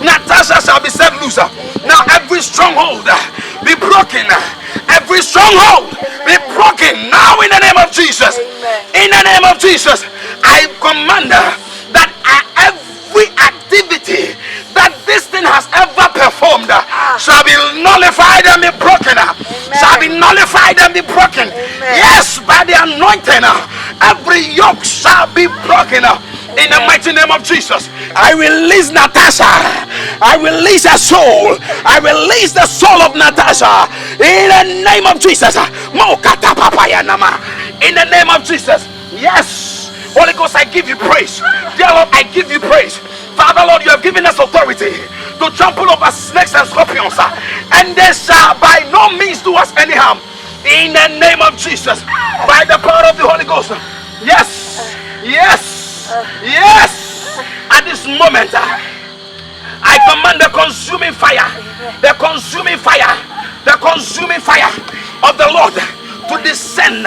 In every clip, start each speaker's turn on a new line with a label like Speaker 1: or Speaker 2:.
Speaker 1: Natasha shall be set loose. Now every stronghold be broken. Every stronghold be broken now in the name of Jesus. In the name of Jesus, I command that every activity that this thing has ever performed shall be nullified and be broken. Shall be nullified and be broken. Yes, by the anointing, every yoke shall be broken. In the mighty name of Jesus, I release Natasha. I release her soul. I release the soul of Natasha. In the name of Jesus. In the name of Jesus. Yes. Holy Ghost, I give you praise. Dear Lord, I give you praise. Father, Lord, you have given us authority to trample over snakes and scorpions, and they shall by no means do us any harm. In the name of Jesus, by the power of the Holy Ghost. Yes, yes, yes. At this moment, I command the consuming fire, the consuming fire, the consuming fire of the Lord to descend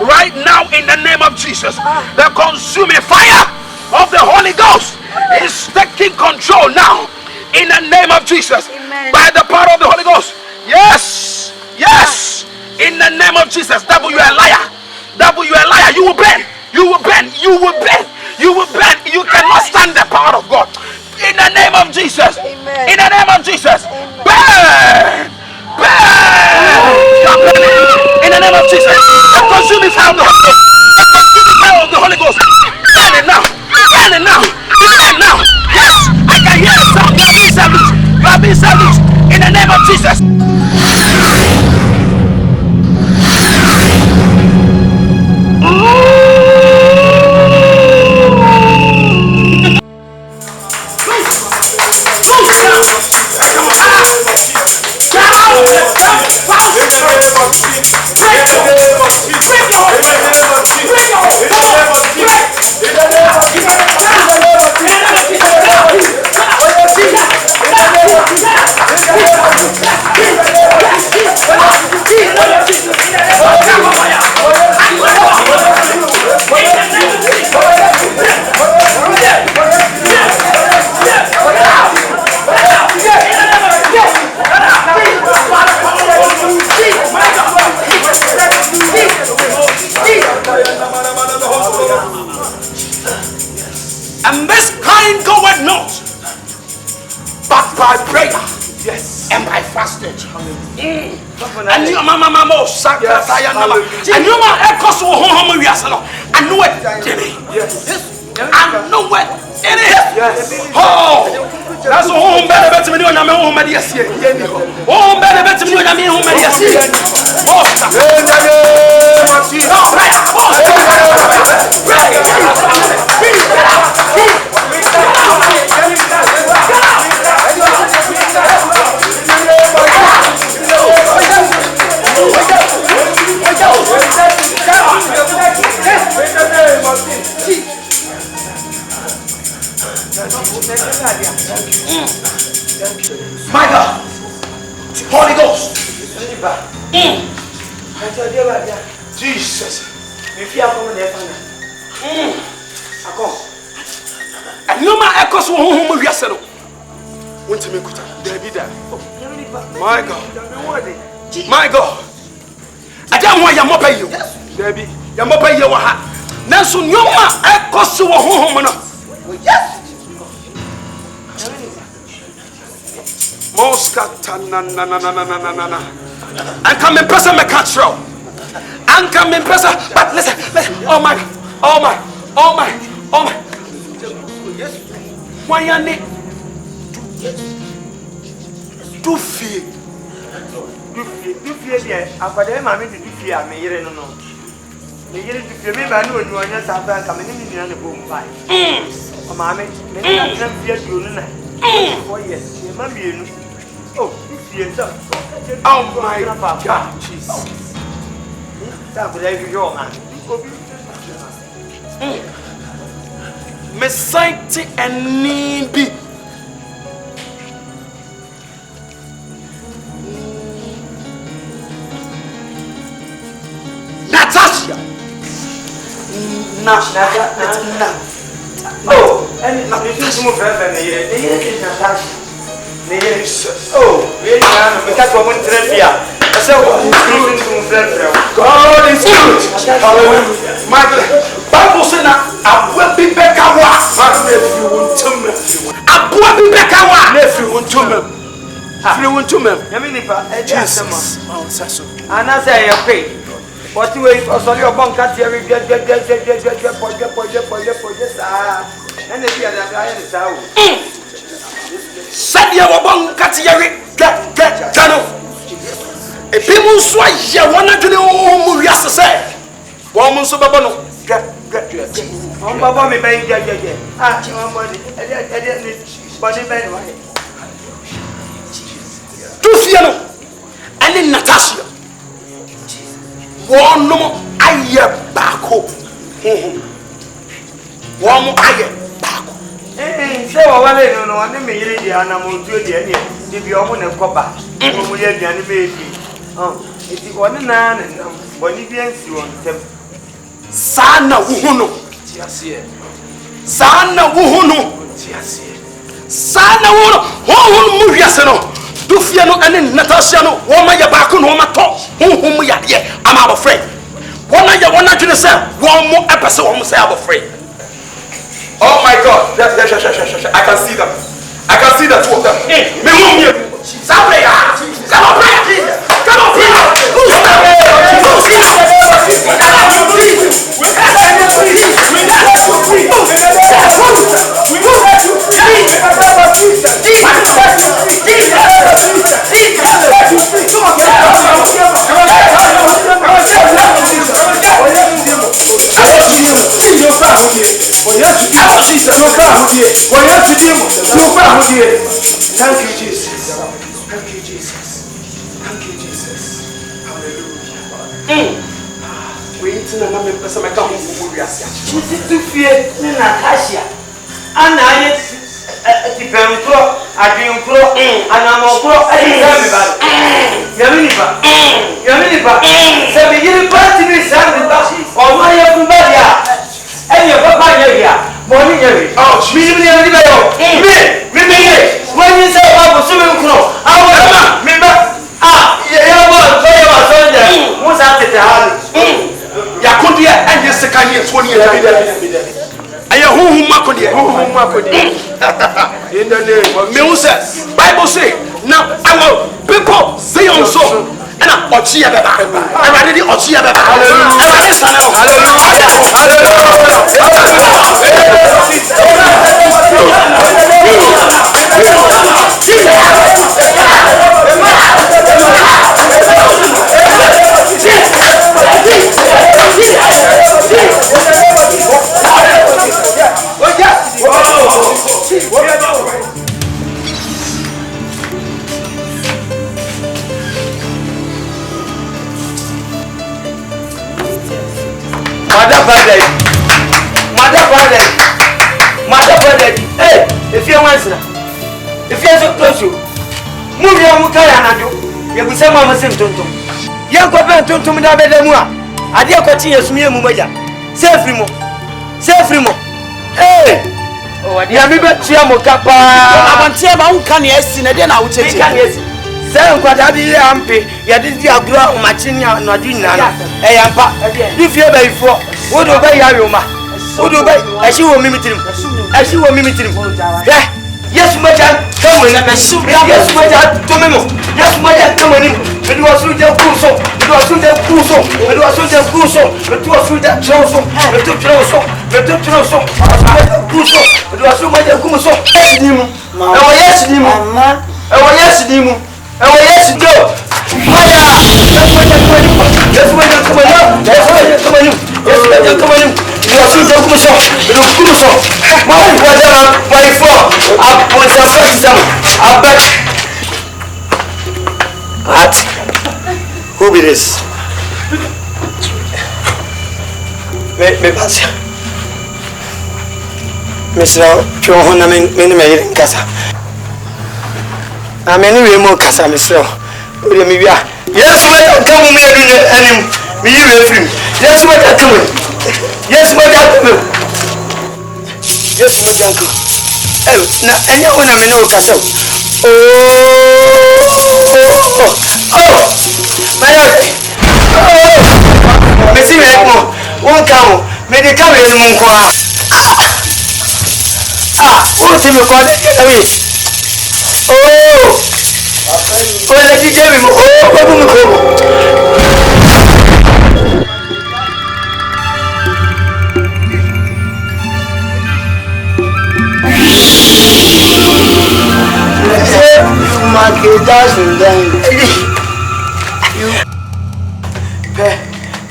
Speaker 1: right now in the name of Jesus. The consuming fire of the Holy Ghost is taking control now in the name of Jesus. By the power of the Holy Ghost. Yes, yes, in the name of Jesus. Devil, you are a liar. Devil, you are a liar. You will burn. You will burn. You will burn. You will burn. You cannot stand the power of God. In the name of Jesus. In the name of Jesus. Burn. Burn. In the name of Jesus. The consuming fire of the Holy Ghost. The consuming fire of the Holy Ghost. Burn it now. Burn it now. Burn now. Yes, I can hear the sound. You are being set loose. You are being set loose. In the name of Jesus. And this kind goeth not but by prayer, yes, and by fasting. And you mama sakataya nama. And you ma ekos wo honhom wiase no. I know it. Yes. I know it. Yes. Oh. That's honhom better better me na me honhom de asie. Honhom better better me na me honhom de asie. Oh. My God, Holy Ghost, Jesus. And no man echoes whom we are settled. Went to me, there be that. My God, my God. I don't want your mopper you. There be your mopper you. Now, so no man echoes to a home. Yes. And come in person, my control. And come in person, but listen. Oh my. Why are they? Do fear. I've got them. I mean, do fear me. You don't know. You get to fear me, but I know you are just after coming in the boom. Why? Oh, mammy, maybe I can't fear you tonight. Oh, yes, you might be. Oh, my God, Jesus. That's what I do, man. Messiah and Nimbi. Natasha. No. And if you move forever, Natasha. Jesus.
Speaker 2: Oh, because we want to
Speaker 1: God is good. Hallelujah. Michael, Bible says that I will be back. I will be back. Jesus.
Speaker 2: And I say, okay. What you wait for? So your bank can't hear it. Get. And if you are the guy in the south,
Speaker 1: said you were born Catiery. Get. If people swear, you want to do what you say. Woman, so Babano. Get.
Speaker 2: I'm Baba, me by you. Ah, money. I didn't need money, man.
Speaker 1: Two Fiano and then Natasha. One no aye back home. One more aye back.
Speaker 2: So I want to know, I never made the animal to the end. If you want to copper, we have the animation. It's one and none, and when you didn't see one.
Speaker 1: Sana Wuhuno. Sana Wuhuno. Sana Wuhuno. Who Muriasano. Dufiano and Natasha, woman, your back on my top. Whom we are here. I'm afraid. One of your 107. One more episode, I'm afraid. Oh my God. I can see them. I can see the two of them. Me whom you. Come on, pray. Come on, pray. Thank you, Jesus. Thank you, Jesus. Thank you, Jesus. Hallelujah. Waiting and I'm a person. I can't move. This
Speaker 2: is to fear Natasha. And I depend on I dream pro and I'm all pro. Yaminiba. So we get a party with something or my everybody. And your papa here. Morning, oh, me. When you say about swimming pool, I will remember. What's after the house?
Speaker 1: Yakudia and the second year 20 years. And you who Makodia. In the name of Moses, Bible say, now our people say on so. And I'm Ochia Baba. I'm ready to Ochia Baba.
Speaker 2: Mother brother, hey, if you want to, if you're so close to move your Mukaya and do, you will say, Mamma Simpton. Young Papa to me, I dare continue to me, Mumaja. Save him. Hey, oh, I dare me back to Yamokapa. I want to have a can yes, and then I will take it. Say, what I did, Ampy, you did your grow, Machinia, Nadina, Ayampa. If you're very for, what obey Yaruma? What obey? As you will mimic him. Yes, Madame, come on, yes, Madame, Tomemo. Yes, Madame, come on. It was through the Crusoe. It was through the Crusoe. It was through the Crusoe. It was through that Troso. It took Troso. It took Troso. It was through my Crusoe. Oh, yes, Nemo. Oh, yes, Nemo. Oh, yes, Joe. Yes, Madame, come on. Yes, Madame, come on. Yes, Madame, come on. You are through the Crusoe. My brother, my father, I was a person. I bet. What? Who be this? Me pass. Mr. John, many casa. I'm anyway more casa, Mr. Yes, madam, come with me and me. Yes, madam, come with. Yes, madam. Yes, madam. Oh, now, and you want to know, Castle. Messi Meko, won't come. May they come in Monqua. What's in the corner? Well, let you tell him.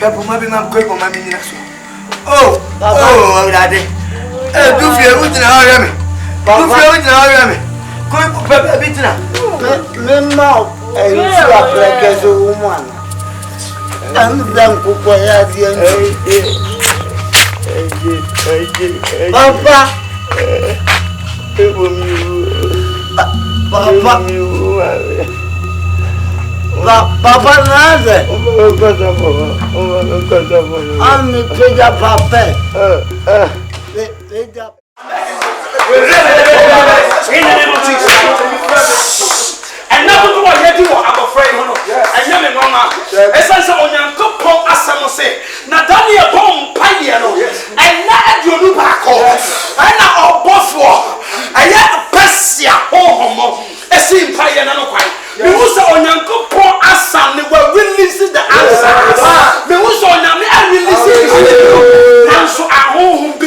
Speaker 2: People might be my quick on my minion. Oh, daddy. Do fear with an army. Do fear with an army. Quick, Pepper, beaten up.
Speaker 3: Memao, and you are like as a woman. And then cook at the end. Papa, Papa, nada. I'm the Peter Papa.
Speaker 1: In the name of Jesus. And now to what you do, I'm afraid. And you know, essentially, on your cup, as I say, Natasha bomb piano, and now you do back off. And now, both war. I have a Persia home, a same piano. We also on your cup, as some were releasing the answer. We also on your releasing the answer. Home,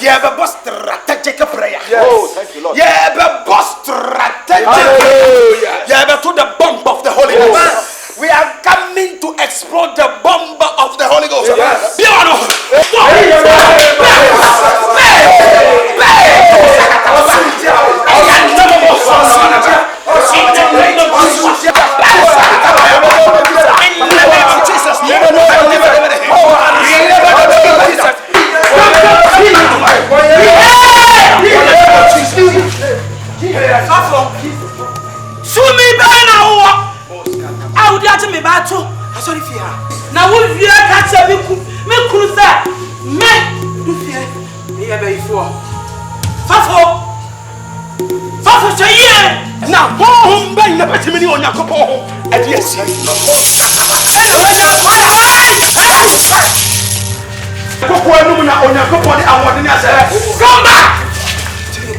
Speaker 1: you have a boss strategic prayer.
Speaker 4: Oh, thank you, Lord.
Speaker 1: You have a boss strategic prayer. You have to the bomb of the Holy Ghost. We are coming to explode the bomb of the Holy Ghost. Now, if you catch a me cruiser, me do fear, me a baby for Fafo, say, yeah. Now, home, bang the petty on your couple, and yes, come back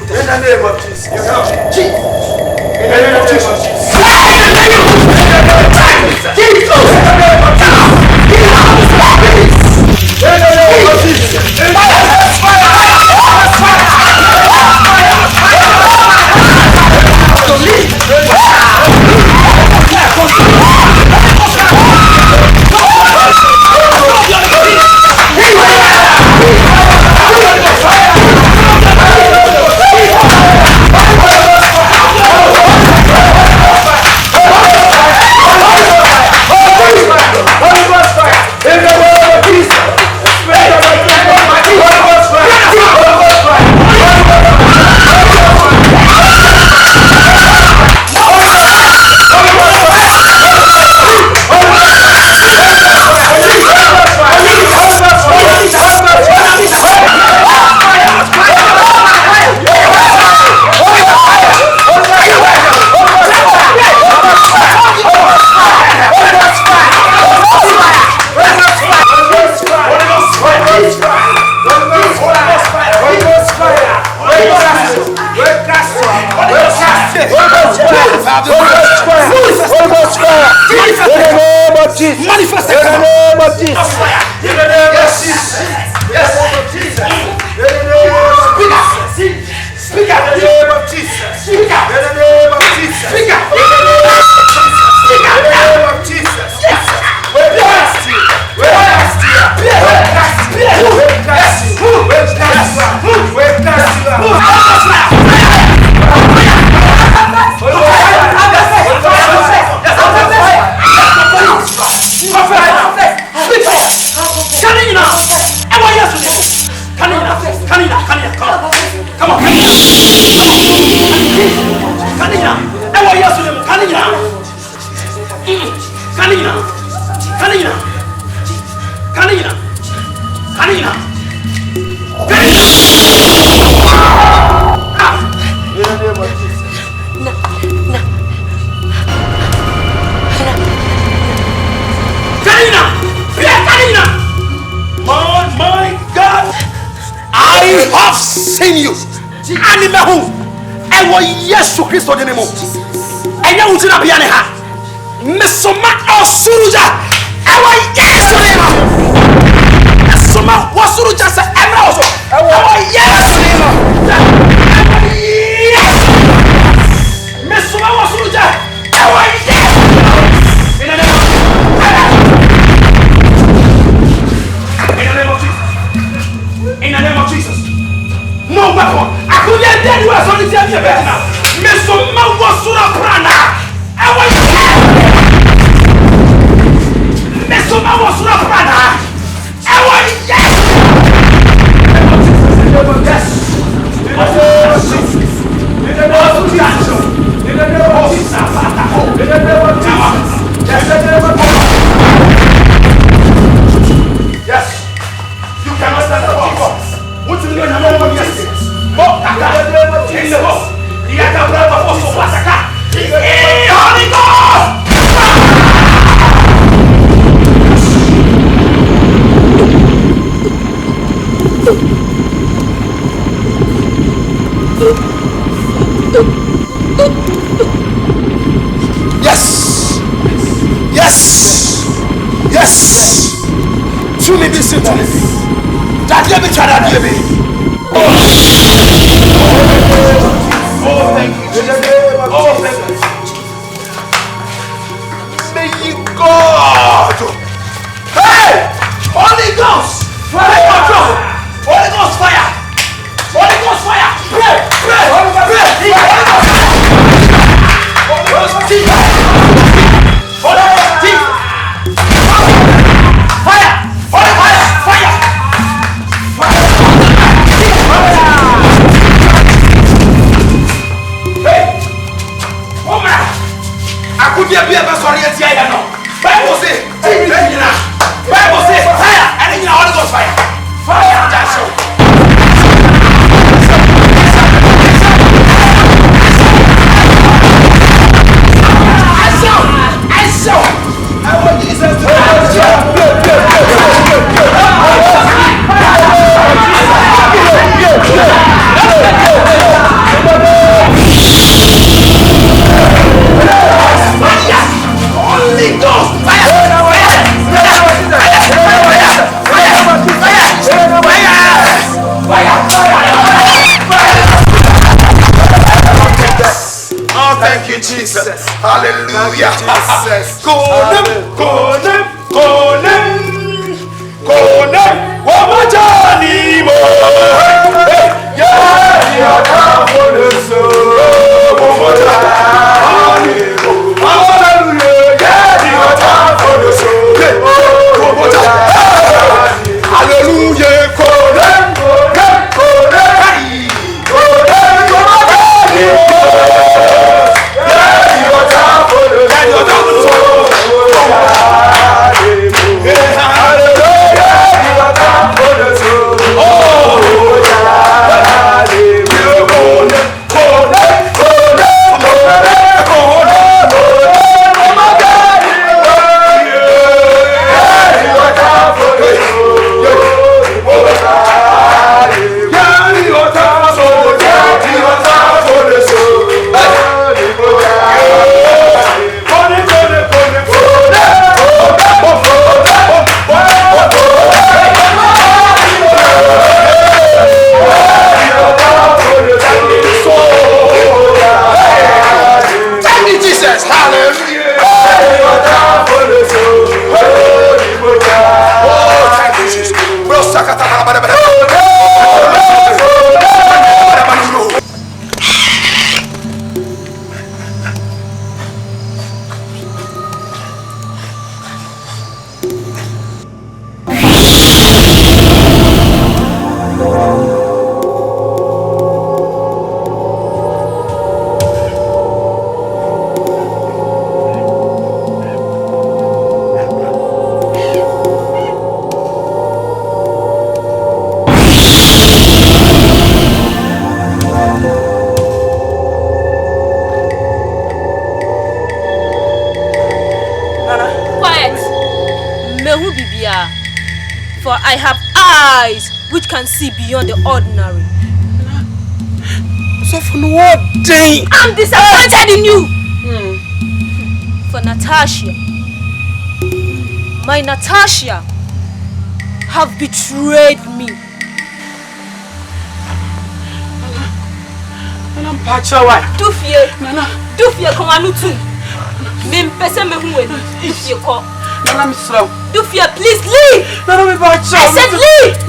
Speaker 1: in the name of Jesus. In the name of Jesus. Manifest in the name of Jesus. In the name of Jesus. Yes. Speak out in the name of Jesus. Speak out in the name of Jesus. Speak out in the name of Jesus. Speak out in the name of Jesus. Yes. We're blessed. We're blessed. We're blessed. We're blessed. We're blessed. We're blessed. Come on. ɛwɔ Yesu Kristo din mu ɛnyɛ wutina bia ne ha mesoma ɔsuruja ɛwɔ Yesu din mu mesoma wɔsuruja sɛ ɛmra wɔ so ɛwɔ Yesu din mu mesoma wɔsuruja ɛwɔ Yesu in the name of Jesus. No weapon. I couldn't tell you as only tell you better now. Miss Soma was Sura Prana. I was Miss Soma was Sura Prana. I was yes. Yes. You cannot stand up. What you mean? I'm not going to yes. In the book, the other brother also was a cat. Holy Ghost! Yes! Yes! Yes! Truly listen to me. That let me try that, baby. Oh, thank you. Oh, thank you. May you God. Hey! Holy Ghost! Fire! Holy Ghost fire! Holy Ghost fire! Pray! Pray! Holy Ghost fire! Holy Ghost fire! Holy Ghost fire! Holy fire! Fire! Be a sorry at the Bible say, Bible say, fire, and in Holy Ghost fire. Fire, that's all. I saw. I want Jesus to Holy Ghost fire! Oh, thank you, Jesus. Hallelujah.
Speaker 4: For I have eyes which can see beyond the ordinary.
Speaker 1: So
Speaker 4: I'm disappointed in you. For Natasha, my Natasha have betrayed me. Dufie komanutu. Mimpese me huwe. Dufie ko. Dufie, please leave. I said leave.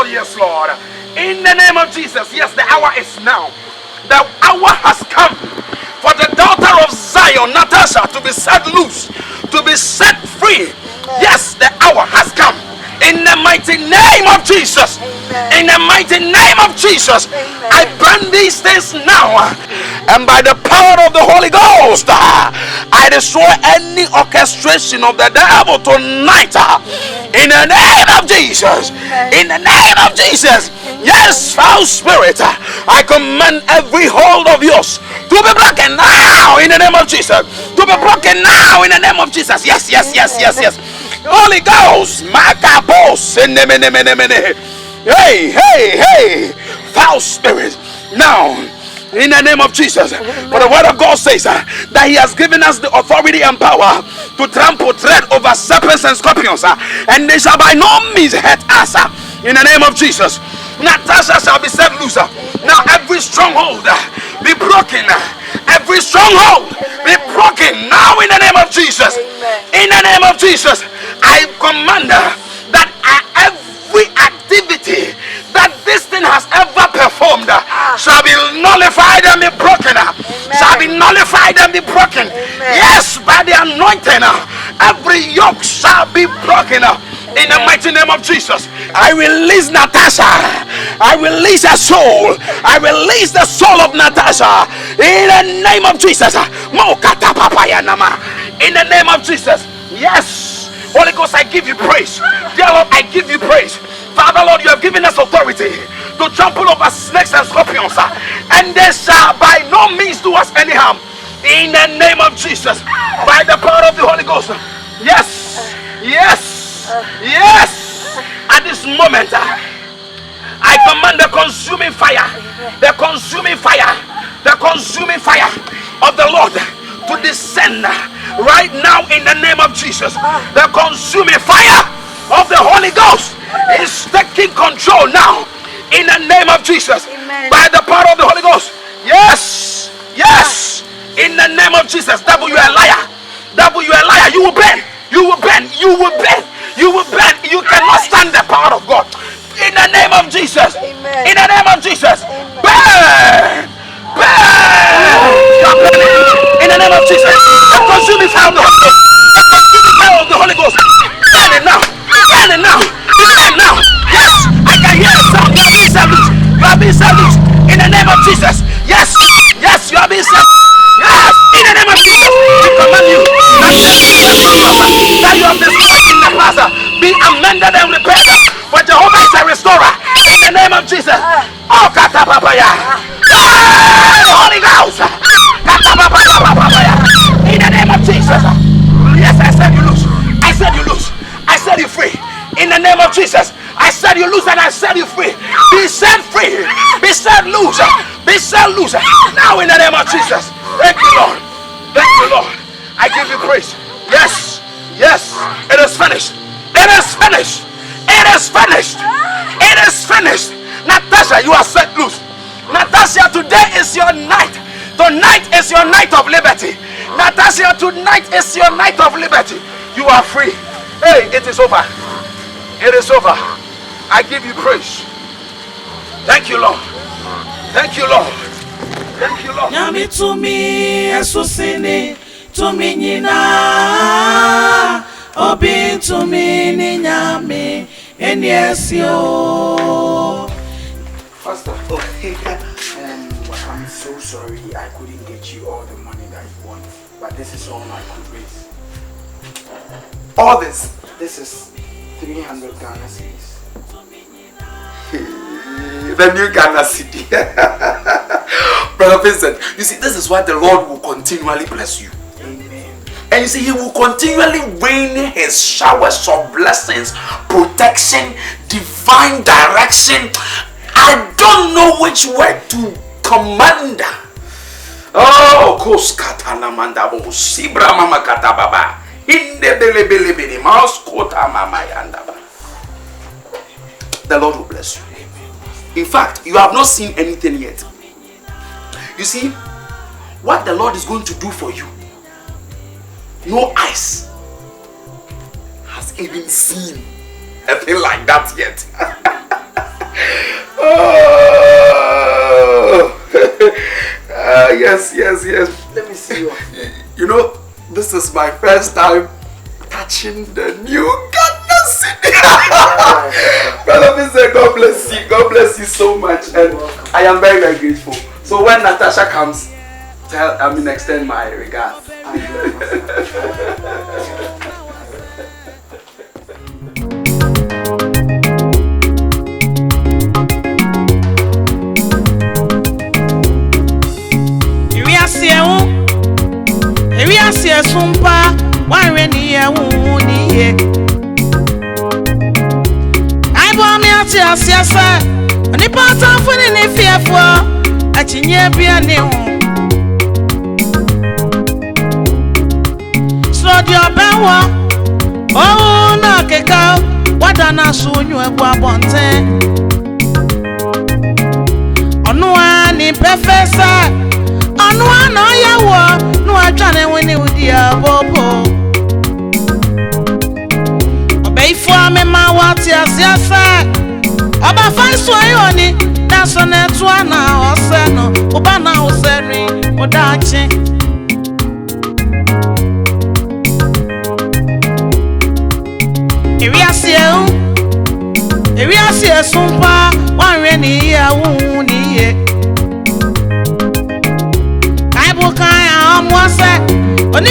Speaker 1: Yes, Lord. In the name of Jesus, yes, the hour is now. The hour has come for the daughter of Zion, Natasha, to be set loose, to be set free. Yes, the hour has come. In the mighty name of Jesus. In the mighty name of Jesus. I burn these things now. And by the power of the Holy Ghost, I destroy any orchestration of the devil tonight. In the name of Jesus. In the name of Jesus. Yes, foul spirit, I command every hold of yours to be broken now in the name of Jesus. To be broken now in the name of Jesus. Yes. Holy Ghost, Makabos, hey, foul spirit, now in the name of Jesus. For the word of God says that He has given us the authority and power to trample, tread over serpents and scorpions, and they shall by no means hurt us. In the name of Jesus, Natasha shall be set loose. Now every stronghold be broken. Every stronghold be broken now in the name of Jesus. In the name of Jesus, I command that every activity that this thing has ever performed shall be nullified and be broken. Shall be nullified and be broken. Yes, by the anointing, every yoke shall be broken. In the mighty name of Jesus, I release Natasha. I release her soul. I release the soul of Natasha. In the name of Jesus. In the name of Jesus. Yes. Holy Ghost, I give you praise. Dear Lord, I give you praise. Father, Lord, you have given us authority to trample over snakes and scorpions, and they shall by no means do us any harm. In the name of Jesus, by the power of the Holy Ghost. Yes. At this moment, I command the consuming fire of the Lord to descend right now in the name of Jesus. The consuming fire of the Holy Ghost is taking control now in the name of Jesus. By the power of the Holy Ghost. Yes. In the name of Jesus. Devil, you are a liar. You will burn. You cannot stand the power of God. In the name of Jesus. In the name of Jesus. Burn. In the name of Jesus. The consuming fire of the Holy Ghost. The consuming fire of the Holy Ghost. Burn it now. Yes, I can hear the sound. You are being set loose. In the name of Jesus. Yes, you are being set loose. Yes, in the name of Jesus. We command you. past be amended and repaired. For Jehovah is a restorer. In the name of Jesus. Oh, Katapapaya. Holy Ghost. Katapapapapapaya. In the name of Jesus. Yes, I said you lose. I said you lose. I said you free. In the name of Jesus. I said you lose and I said you free. Be set free. Be set loose. Be set loose. Now in the name of Jesus. Thank you, Lord. Thank you, Lord. I give you praise. Yes. Yes. It is finished. It is finished. It is finished. It is finished. Natasha, you are set loose. Natasha, today is your night. Tonight is your night of liberty. Natasha, tonight is your night of liberty. You are free. Hey, it is over. It is over. I give you praise. Thank you, Lord. Thank you, Lord. Thank you, Lord.
Speaker 5: Nyami to me, esusini to me nina. Obi to me ni nyami. And yes, yo.
Speaker 2: Pastor, I'm so sorry I couldn't get you all the money that you want, but this is all I could raise. All this is 300 Ghana cedis. The new Ghana city. Brother Vincent, you see, this is why the Lord will continually bless you. And you see, he will continually rain his showers of blessings, protection, divine direction. I don't know which word to command. Oh, Koskatana Mandabo, Sibra Mama Katababa, in the Belebele, Mouse Kota Mama Yandaba. The Lord will bless you. In fact, you have not seen anything yet. You see, what the Lord is going to do for you, no eyes has even seen a thing like that yet. Oh. Yes. Let me see you. You know, this is my first time touching the new Ghana city. Brother Vincent, God bless you. God bless you so much. And I am very, very grateful. So when Natasha comes, extend my regards.
Speaker 5: We are seeing Sumpa, one rainy year, I bought me out here, sir. And the part of winning fear for a chinny be a new. Slot your power. Oh, no, Kaka. What an assume you a bonte. On one in professor. On one, no, ya war. No, I can't win it with your bobo. Obey for me, my what yes, sir. Oba fine swayoni, that's on that one now, or seno, Obana was serving, or dancing. If we are see a sumpa, one rainy year, wound ye. I will kind of